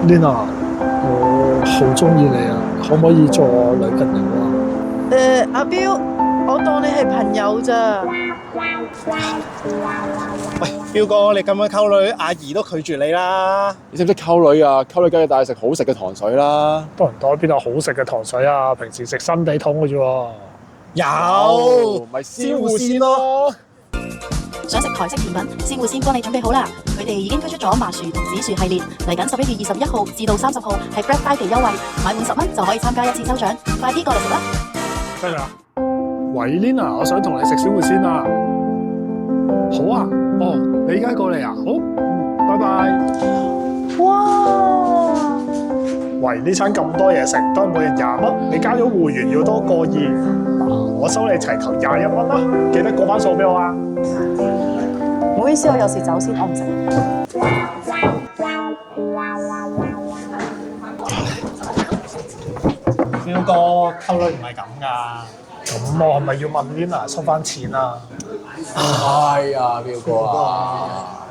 Lina，我好中意你啊，可唔可以做我女朋友啊？阿彪，我當你係朋友咋。喂，彪哥，你咁樣溝女，阿姨都拒絕你啦。你識唔識溝女啊？溝女梗係帶你食好食嘅糖水啦。多倫多邊度好食嘅糖水啊？平時食新地桶嘅啫喎。有，咪鮮芋仙咯。想食台式甜品，鮮芋仙幫你準備好啦！佢哋已經推出咗麻薯同紫薯系列，嚟緊11月21號至到30號係 Black Friday 優惠，買50蚊就可以參加一次抽獎，快啲過嚟食啦！得啦。喂 Lina，我想同你食小芋仙啊。好啊，哦，你而家過嚟啊？好，拜拜。哇！喂，呢餐咁多嘢食，都係每人20蚊，你加咗會員要多過2，嗱，我收你齊頭21蚊啦，記得過翻數俾我啊。唔好意思，我有事走先，我唔食。彪哥，溝女唔係咁噶。咁我係咪要問 Lina 收翻錢啊？係啊，彪哥啊！